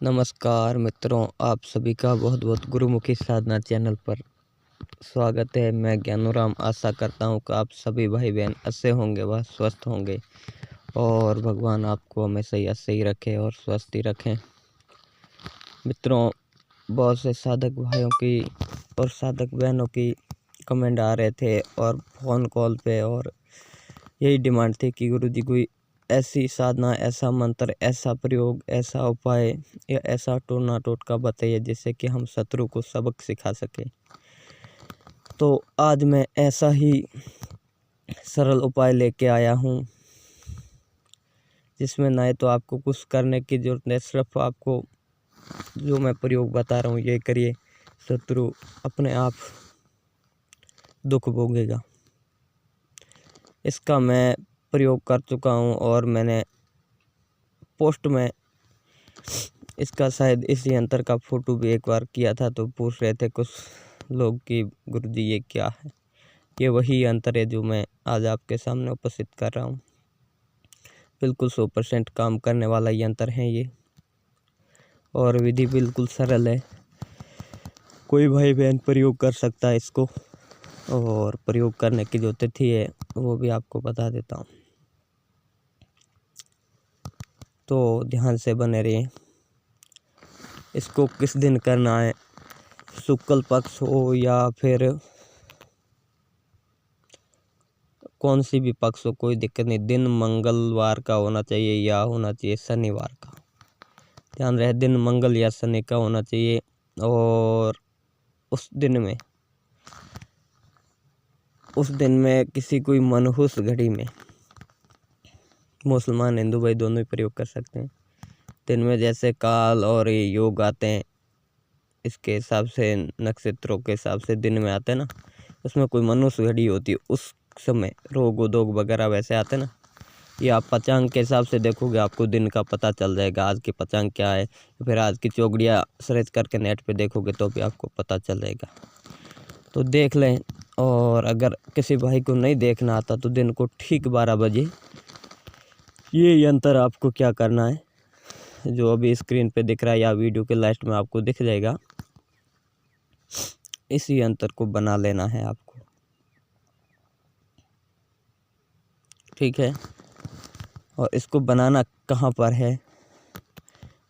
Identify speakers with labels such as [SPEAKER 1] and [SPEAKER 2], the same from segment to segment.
[SPEAKER 1] नमस्कार मित्रों, आप सभी का बहुत बहुत गुरुमुखी साधना चैनल पर स्वागत है। मैं ज्ञानूराम आशा करता हूँ कि आप सभी भाई बहन अच्छे होंगे व स्वस्थ होंगे और भगवान आपको हमेशा ही ऐसे ही रखे और स्वस्थ ही रखें। मित्रों, बहुत से साधक भाइयों की और साधक बहनों की कमेंट आ रहे थे और फ़ोन कॉल पे, और यही डिमांड थी कि गुरुजी कोई ऐसी साधना, ऐसा मंत्र, ऐसा प्रयोग, ऐसा उपाय या ऐसा टोना टोटका बताइए जिससे कि हम शत्रु को सबक सिखा सके। तो आज मैं ऐसा ही सरल उपाय लेके आया हूँ जिसमें ना तो आपको कुछ करने की ज़रूरत नहीं, सिर्फ आपको जो मैं प्रयोग बता रहा हूँ ये करिए, शत्रु अपने आप दुख भोगेगा। इसका मैं प्रयोग कर चुका हूँ और मैंने पोस्ट में इसका शायद इस यंत्र का फोटो भी एक बार किया था। तो पूछ रहे थे कुछ लोग कि गुरुजी ये क्या है। ये वही यंत्र है जो मैं आज आपके सामने उपस्थित कर रहा हूँ। बिल्कुल 100% काम करने वाला यंत्र है ये, और विधि बिल्कुल सरल है। कोई भाई बहन प्रयोग कर सकता है इसको, और प्रयोग करने की जो तिथि है वो भी आपको बता देता हूँ, तो ध्यान से बने रहिए। इसको किस दिन करना है, शुक्ल पक्ष हो या फिर कौन सी भी पक्ष हो, कोई दिक्कत नहीं। दिन मंगलवार का होना चाहिए या होना चाहिए शनिवार का। ध्यान रहे, दिन मंगल या शनि का होना चाहिए। और उस दिन में किसी कोई मनहूस घड़ी में, मुसलमान हिंदू भाई दोनों ही प्रयोग कर सकते हैं। दिन में जैसे काल और ये योग आते हैं, इसके हिसाब से नक्षत्रों के हिसाब से दिन में आते हैं ना, उसमें कोई मनुष्य घड़ी होती है, उस समय रोग उदोग वगैरह वैसे आते हैं ना। ये आप पंचांग के हिसाब से देखोगे, आपको दिन का पता चल जाएगा आज की पंचांग क्या है। फिर आज की चौगड़ियाँ सर्च करके नेट पे देखोगे तो भी आपको पता चल जाएगा। तो देख लें। और अगर किसी भाई को नहीं देखना आता तो दिन को ठीक 12 बजे ये यंत्र आपको क्या करना है, जो अभी स्क्रीन पे दिख रहा है या वीडियो के लास्ट में आपको दिख जाएगा, इस यंत्र को बना लेना है आपको। ठीक है। और इसको बनाना कहाँ पर है,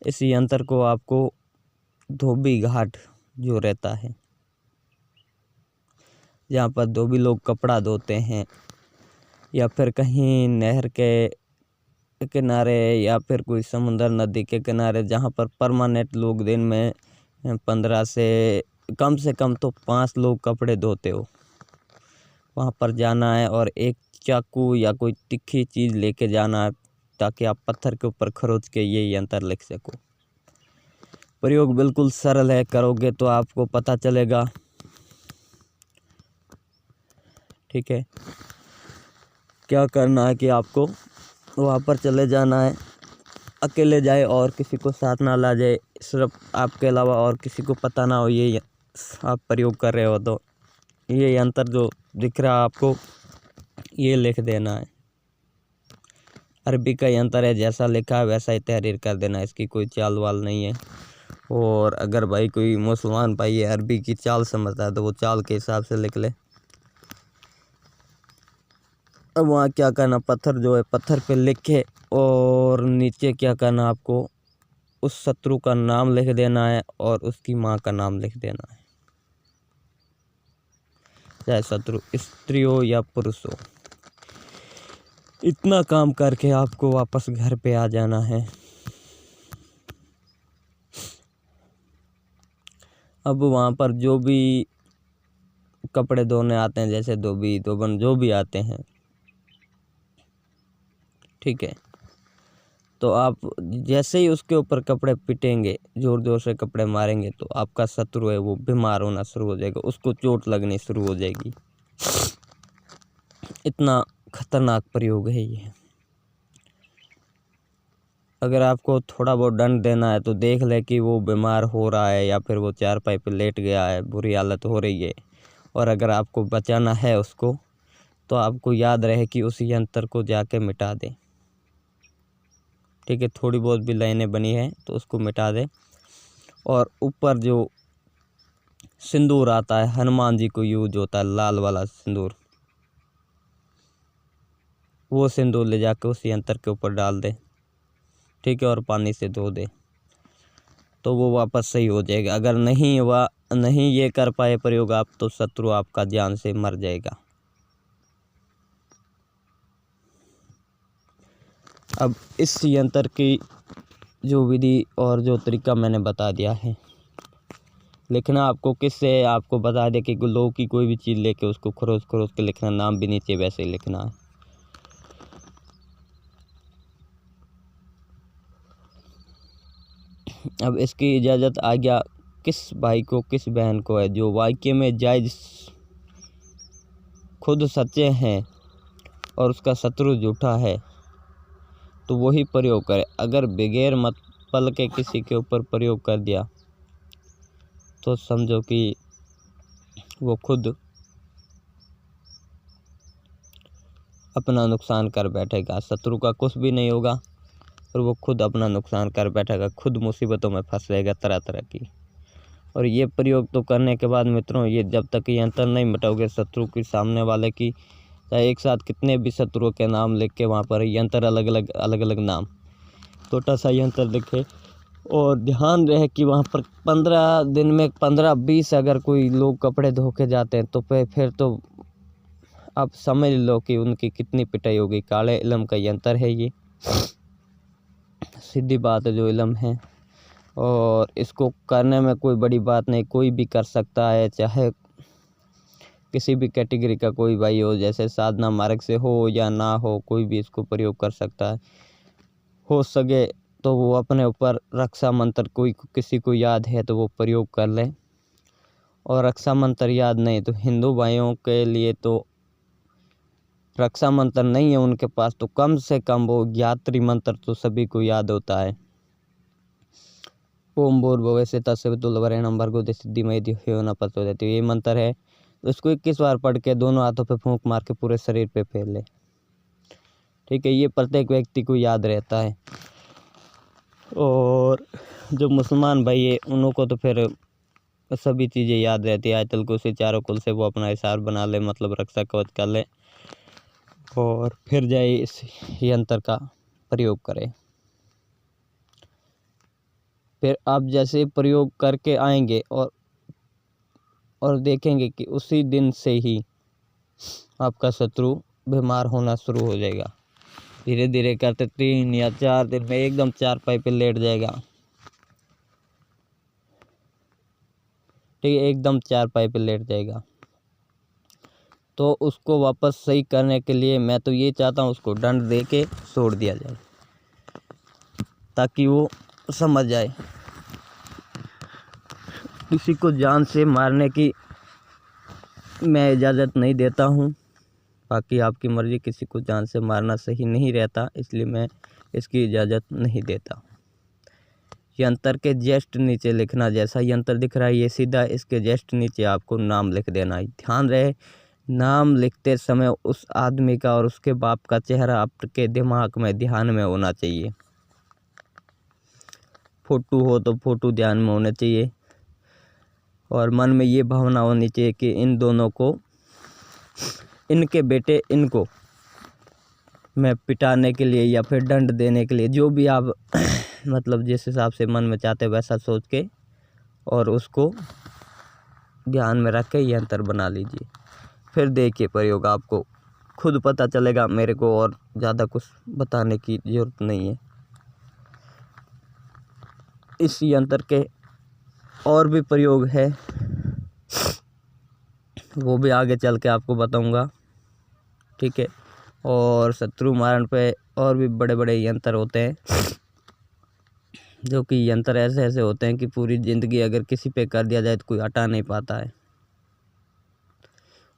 [SPEAKER 1] इस यंत्र को आपको धोबी घाट जो रहता है, जहाँ पर धोबी लोग कपड़ा धोते हैं, या फिर कहीं नहर के किनारे या फिर कोई समुंदर नदी के किनारे, जहाँ पर परमानेंट लोग दिन में 15 से कम तो 5 लोग कपड़े धोते हो, वहाँ पर जाना है। और एक चाकू या कोई तिखी चीज़ लेके जाना है, ताकि आप पत्थर के ऊपर खरोच के ये यंत्र लिख सको। प्रयोग बिल्कुल सरल है, करोगे तो आपको पता चलेगा। ठीक है। क्या करना है कि आपको वहाँ पर चले जाना है, अकेले जाए और किसी को साथ ना ला जाए, सिर्फ आपके अलावा और किसी को पता ना हो ये आप प्रयोग कर रहे हो। तो ये यंत्र जो दिख रहा है आपको, ये लिख देना है। अरबी का यंत्र है, जैसा लिखा है वैसा ही तहरीर कर देना है, इसकी कोई चाल वाल नहीं है। और अगर भाई कोई मुसलमान भाई ये अरबी की चाल समझता है तो वो चाल के हिसाब से लिख ले। अब वहाँ क्या करना, पत्थर जो है पत्थर पे लिखे, और नीचे क्या करना, आपको उस शत्रु का नाम लिख देना है और उसकी माँ का नाम लिख देना है, चाहे शत्रु स्त्री हो या पुरुष हो। इतना काम करके आपको वापस घर पे आ जाना है। अब वहाँ पर जो भी कपड़े धोने आते हैं, जैसे धोबी धोबन जो भी आते हैं, ठीक है, तो आप जैसे ही उसके ऊपर कपड़े पिटेंगे, जोर जोर से कपड़े मारेंगे, तो आपका शत्रु है वो बीमार होना शुरू हो जाएगा, उसको चोट लगनी शुरू हो जाएगी। इतना खतरनाक प्रयोग है ये। अगर आपको थोड़ा बहुत दंड देना है तो देख ले कि वो बीमार हो रहा है या फिर वो चारपाई पे लेट गया है, बुरी हालत हो रही है। और अगर आपको बचाना है उसको, तो आपको याद रहे कि उस यंत्र को जाके मिटा दें। ठीक है, थोड़ी बहुत भी लाइनें बनी है तो उसको मिटा दें। और ऊपर जो सिंदूर आता है, हनुमान जी को यूज होता है लाल वाला सिंदूर, वो सिंदूर ले जाकर उस यंत्र के ऊपर डाल दें। ठीक है, और पानी से धो दें तो वो वापस सही हो जाएगा। अगर नहीं ये कर पाए प्रयोग आप, तो शत्रु आपका जान से मर जाएगा। अब इस यंत्र की जो विधि और जो तरीका मैंने बता दिया है, लिखना आपको किससे आपको बता दे कि लोग की कोई भी चीज़ लेके उसको खरोच खरोच के लिखना, नाम भी नीचे वैसे ही लिखना है। अब इसकी इजाज़त आज्ञा किस भाई को किस बहन को है, जो वाक्य में जायज खुद सच्चे हैं और उसका शत्रु झूठा है तो वही प्रयोग करे। अगर बगैर मतपल के किसी के ऊपर प्रयोग कर दिया तो समझो कि वो खुद अपना नुकसान कर बैठेगा। शत्रु का कुछ भी नहीं होगा और वो खुद अपना नुकसान कर बैठेगा, खुद मुसीबतों में फंस जाएगा तरह तरह की। और ये प्रयोग तो करने के बाद मित्रों, ये जब तक ये यंत्र नहीं मिटाओगे शत्रु के सामने वाले की, चाहे एक साथ कितने भी शत्रुओं के नाम लिख के वहाँ पर यंत्र अलग अलग नाम, छोटा सा यंत्र लिखे। और ध्यान रहे कि वहाँ पर 15 दिन में 15-20 अगर कोई लोग कपड़े धो के जाते हैं तो फिर तो आप समझ लो कि उनकी कितनी पिटाई होगी। काले इलम का यंत्र है ये, सीधी बात है, जो इलम है। और इसको करने में कोई बड़ी बात नहीं, कोई भी कर सकता है, चाहे किसी भी कैटेगरी का कोई भाई हो, जैसे साधना मार्ग से हो या ना हो, कोई भी इसको प्रयोग कर सकता है। हो सके तो वो अपने ऊपर रक्षा मंत्र कोई किसी को याद है तो वो प्रयोग कर ले। और रक्षा मंत्र याद नहीं तो हिंदू भाइयों के लिए तो रक्षा मंत्र नहीं है उनके पास, तो कम से कम वो ज्ञात्री मंत्र तो सभी को याद होता है। ओम भूर्भुवः स्वः तत्सवितुर्वरेण्यं भर्गो देवस्य धीमहि धियो न प्रचोदयात्, ये मंत्र है। उसको 21 बार पढ़ के दोनों हाथों पे फूंक मार के पूरे शरीर पे फेर ले। ठीक है, ये प्रत्येक व्यक्ति को याद रहता है। और जो मुसलमान भाई है उन्हों को तो फिर सभी चीज़ें याद रहती है। आयतल कुर्सी चारों कुल से वो अपना हिसाब बना ले, मतलब रक्षा कवच कर ले और फिर जाए इस यंत्र का प्रयोग करें। फिर आप जैसे प्रयोग करके आएंगे और देखेंगे कि उसी दिन से ही आपका शत्रु बीमार होना शुरू हो जाएगा। धीरे धीरे करते 3 या 4 दिन में एकदम चारपाई पे लेट जाएगा। ठीक है, एकदम चारपाई पे लेट जाएगा। तो उसको वापस सही करने के लिए मैं तो ये चाहता हूँ उसको दंड दे के छोड़ दिया जाए ताकि वो समझ जाए। किसी को जान से मारने की मैं इजाज़त नहीं देता हूँ, बाकी आपकी मर्ज़ी। किसी को जान से मारना सही नहीं रहता, इसलिए मैं इसकी इजाज़त नहीं देता। यंत्र के जस्ट नीचे लिखना, जैसा यंत्र दिख रहा है ये सीधा, इसके जस्ट नीचे आपको नाम लिख देना है। ध्यान रहे, नाम लिखते समय उस आदमी का और उसके बाप का चेहरा आपके दिमाग में ध्यान में होना चाहिए। फ़ोटो हो तो फ़ोटो ध्यान में होना चाहिए और मन में ये भावना होनी चाहिए कि इन दोनों को, इनके बेटे इनको मैं पिटाने के लिए या फिर दंड देने के लिए, जो भी आप मतलब जिस हिसाब से मन में चाहते वैसा सोच के और उसको ध्यान में रख के यंत्र बना लीजिए। फिर देखिए प्रयोग, आपको खुद पता चलेगा। मेरे को और ज़्यादा कुछ बताने की ज़रूरत नहीं है। इस यंत्र के और भी प्रयोग है, वो भी आगे चल के आपको बताऊंगा। ठीक है, और शत्रु मारण पे और भी बड़े बड़े यंत्र होते हैं, जो कि यंत्र ऐसे ऐसे होते हैं कि पूरी ज़िंदगी अगर किसी पे कर दिया जाए तो कोई हटा नहीं पाता है।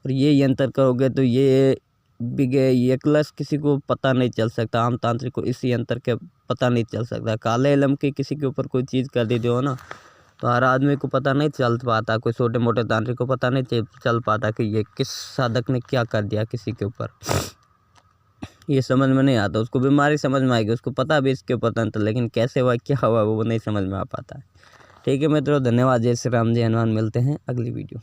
[SPEAKER 1] और ये यंत्र करोगे तो ये क्लस किसी को पता नहीं चल सकता, आम तांत्रिक को इस यंत्र के पता नहीं चल सकता। काले इलम की किसी के ऊपर कोई चीज़ कर देते हो ना, तो हर आदमी को पता नहीं चल पाता, कोई छोटे मोटे तांत्रिक को पता नहीं चल पाता कि ये किस साधक ने क्या कर दिया किसी के ऊपर। ये समझ में नहीं आता। उसको बीमारी समझ में आएगी, उसको पता भी इसके पता नहीं था, लेकिन कैसे हुआ क्या हुआ वो नहीं समझ में आ पाता है। ठीक है मित्रों, धन्यवाद। जय श्री राम, जय हनुमान। मिलते हैं अगली वीडियो।